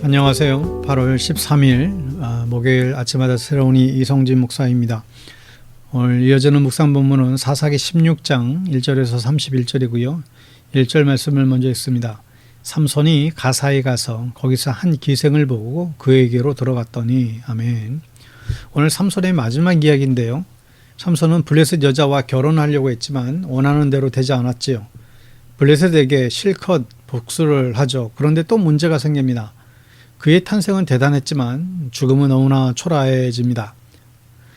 안녕하세요. 8월 13일 목요일 아침마다 새로운 이성진 목사입니다. 오늘 이어지는 묵상 본문은 사사기 16장 1절에서 31절이고요. 1절 말씀을 먼저 읽습니다. 삼손이 가사에 가서 거기서 한 기생을 보고 그에게로 들어갔더니 아멘. 오늘 삼손의 마지막 이야기인데요. 삼손은 블레셋 여자와 결혼하려고 했지만 원하는 대로 되지 않았지요. 블레셋에게 실컷 복수를 하죠. 그런데 또 문제가 생깁니다. 그의 탄생은 대단했지만 죽음은 너무나 초라해집니다.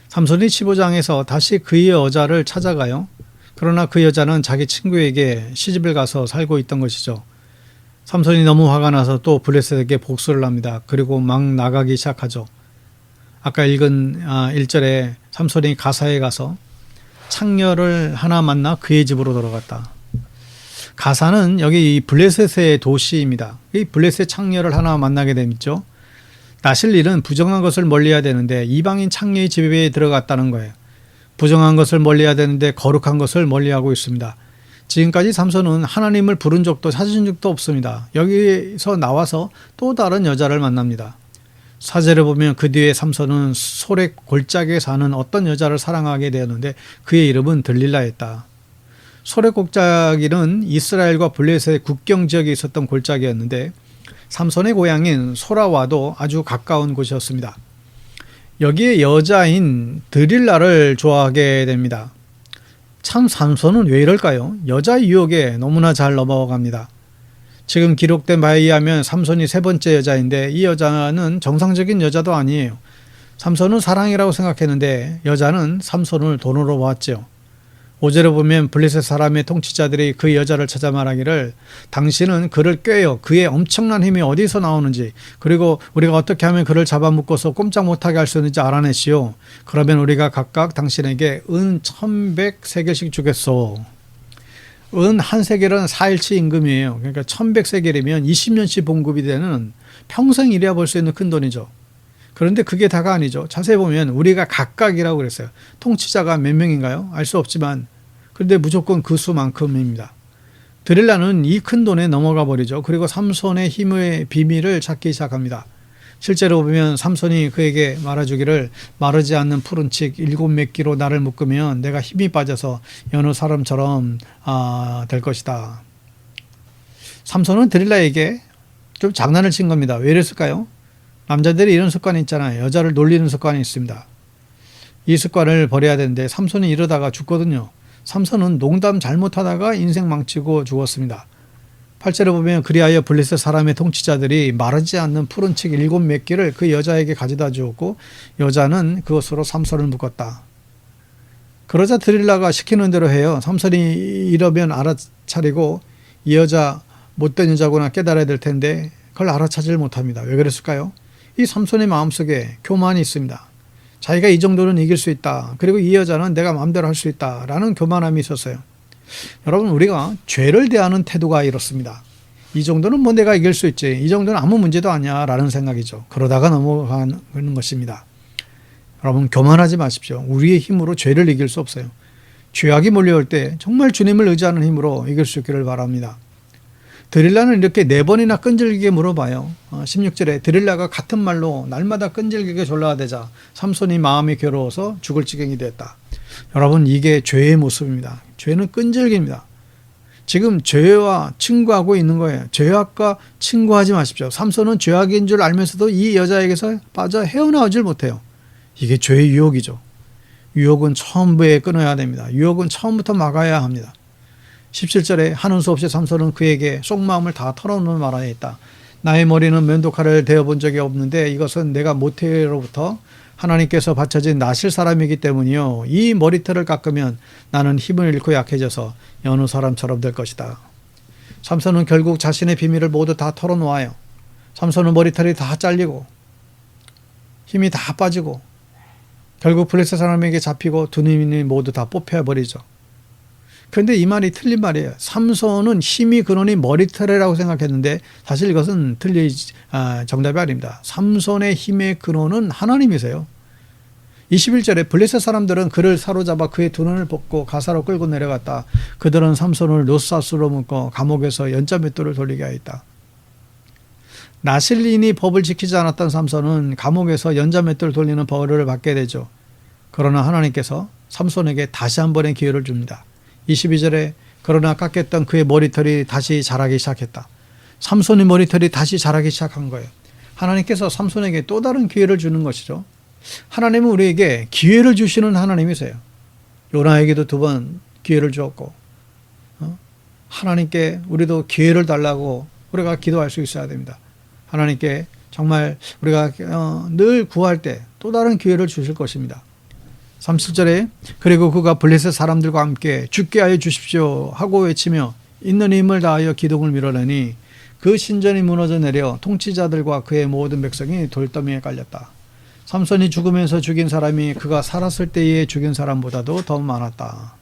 삼손이 15장에서 다시 그의 여자를 찾아가요. 그러나 그 여자는 자기 친구에게 시집을 가서 살고 있던 것이죠. 삼손이 너무 화가 나서 또 블레셋에게 복수를 합니다. 그리고 막 나가기 시작하죠. 아까 읽은 1절에 삼손이 가사에 가서 창녀를 하나 만나 그의 집으로 들어갔다. 가사는 여기 이 블레셋의 도시입니다. 이 블레셋 창녀를 하나 만나게 되죠. 나실 일은 부정한 것을 멀리해야 되는데 이방인 창녀의 집에 들어갔다는 거예요. 부정한 것을 멀리해야 되는데 거룩한 것을 멀리하고 있습니다. 지금까지 삼손은 하나님을 부른 적도 찾은 적도 없습니다. 여기서 나와서 또 다른 여자를 만납니다. 사제를 보면 그 뒤에 삼손은 소래 골짜기에 사는 어떤 여자를 사랑하게 되었는데 그의 이름은 들릴라였다. 소래 골짜기는 이스라엘과 블레셋의 국경 지역에 있었던 골짜기였는데 삼손의 고향인 소라와도 아주 가까운 곳이었습니다. 여기에 여자인 드릴라를 좋아하게 됩니다. 참 삼손은 왜 이럴까요? 여자 유혹에 너무나 잘 넘어갑니다. 지금 기록된 바에 의하면 삼손이 세 번째 여자인데 이 여자는 정상적인 여자도 아니에요. 삼손은 사랑이라고 생각했는데 여자는 삼손을 돈으로 보았죠. 5절에 보면 블레셋 사람의 통치자들이 그 여자를 찾아 말하기를 당신은 그를 꿰어 그의 엄청난 힘이 어디서 나오는지 그리고 우리가 어떻게 하면 그를 잡아묶어서 꼼짝 못하게 할 수 있는지 알아내시오. 그러면 우리가 각각 당신에게 은 1100세겔씩 주겠소. 은 한 세겔은 4일치 임금이에요. 그러니까 1100세겔이면 20년치 봉급이 되는 평생 일해야 볼 수 있는 큰 돈이죠. 그런데 그게 다가 아니죠. 자세히 보면 우리가 각각이라고 그랬어요. 통치자가 몇 명인가요? 알 수 없지만 그런데 무조건 그 수만큼입니다. 드릴라는 이 큰 돈에 넘어가 버리죠. 그리고 삼손의 힘의 비밀을 찾기 시작합니다. 실제로 보면 삼손이 그에게 말해주기를 마르지 않는 푸른 칡 7매끼로 나를 묶으면 내가 힘이 빠져서 여느 사람처럼 될 것이다. 삼손은 드릴라에게 좀 장난을 친 겁니다. 왜 이랬을까요? 남자들이 이런 습관이 있잖아요. 여자를 놀리는 습관이 있습니다. 이 습관을 버려야 되는데 삼손이 이러다가 죽거든요. 삼손은 농담 잘못하다가 인생 망치고 죽었습니다. 8절에 보면 그리하여 블레셋 사람의 통치자들이 마르지 않는 푸른 칡 7매끼를 그 여자에게 가져다 주었고 여자는 그것으로 삼손을 묶었다. 그러자 드릴라가 시키는 대로 해요. 삼손이 이러면 알아차리고 이 여자 못된 여자구나 깨달아야 될 텐데 그걸 알아차지를 못합니다. 왜 그랬을까요? 이 삼손의 마음속에 교만이 있습니다. 자기가 이 정도는 이길 수 있다. 그리고 이 여자는 내가 마음대로 할 수 있다. 라는 교만함이 있었어요. 여러분 우리가 죄를 대하는 태도가 이렇습니다. 이 정도는 뭐 내가 이길 수 있지. 이 정도는 아무 문제도 아니야. 라는 생각이죠. 그러다가 넘어가는 것입니다. 여러분 교만하지 마십시오. 우리의 힘으로 죄를 이길 수 없어요. 죄악이 몰려올 때 정말 주님을 의지하는 힘으로 이길 수 있기를 바랍니다. 드릴라는 이렇게 4번이나 끈질기게 물어봐요. 16절에 드릴라가 같은 말로 날마다 끈질기게 졸라대자 삼손이 마음이 괴로워서 죽을 지경이 되었다. 여러분 이게 죄의 모습입니다. 죄는 끈질깁니다. 지금 죄와 친구하고 있는 거예요. 죄악과 친구하지 마십시오. 삼손은 죄악인 줄 알면서도 이 여자에게서 빠져 헤어나오질 못해요. 이게 죄의 유혹이죠. 유혹은 처음부에 끊어야 됩니다. 유혹은 처음부터 막아야 합니다. 17절에 하는 수 없이 삼손은 그에게 속마음을 다 털어놓는 말 안에 있다. 나의 머리는 면도칼을 대어본 적이 없는데 이것은 내가 모태로부터 하나님께서 바쳐진 나실 사람이기 때문이요. 이 머리털을 깎으면 나는 힘을 잃고 약해져서 여느 사람처럼 될 것이다. 삼손은 결국 자신의 비밀을 모두 다 털어놓아요. 삼손은 머리털이 다 잘리고 힘이 다 빠지고 결국 블레셋 사람에게 잡히고 두 눈이 모두 다 뽑혀버리죠. 그런데 이 말이 틀린 말이에요. 삼손은 힘이 근원이 머리털이라고 생각했는데 사실 이것은 정답이 아닙니다. 삼손의 힘의 근원은 하나님이세요. 21절에 블레셋 사람들은 그를 사로잡아 그의 두 눈을 뽑고 가사로 끌고 내려갔다. 그들은 삼손을 노사스로 묶어 감옥에서 연자맷돌을 돌리게 하였다. 나슬린이 법을 지키지 않았던 삼손은 감옥에서 연자맷돌 돌리는 벌을 받게 되죠. 그러나 하나님께서 삼손에게 다시 한 번의 기회를 줍니다. 22절에 그러나 깎였던 그의 머리털이 다시 자라기 시작했다. 삼손의 머리털이 다시 자라기 시작한 거예요. 하나님께서 삼손에게 또 다른 기회를 주는 것이죠. 하나님은 우리에게 기회를 주시는 하나님이세요. 요나에게도 2번 기회를 주었고, 하나님께 우리도 기회를 달라고 우리가 기도할 수 있어야 됩니다. 하나님께 정말 우리가 늘 구할 때 또 다른 기회를 주실 것입니다. 37절에 그리고 그가 블레셋 사람들과 함께 죽게 하여 주십시오 하고 외치며 있는 힘을 다하여 기둥을 밀어내니 그 신전이 무너져 내려 통치자들과 그의 모든 백성이 돌더미에 깔렸다. 삼손이 죽으면서 죽인 사람이 그가 살았을 때에 죽인 사람보다도 더 많았다.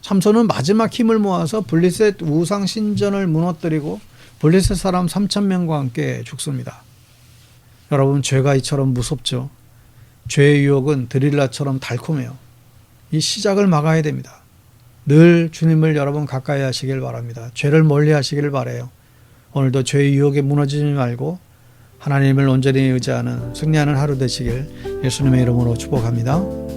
삼손은 마지막 힘을 모아서 블레셋 우상 신전을 무너뜨리고 블레셋 사람 3,000명과 함께 죽습니다. 여러분, 죄가 이처럼 무섭죠. 죄의 유혹은 드릴라처럼 달콤해요. 이 시작을 막아야 됩니다. 늘 주님을 여러분 가까이 하시길 바랍니다. 죄를 멀리 하시길 바라요. 오늘도 죄의 유혹에 무너지지 말고 하나님을 온전히 의지하는 승리하는 하루 되시길 예수님의 이름으로 축복합니다.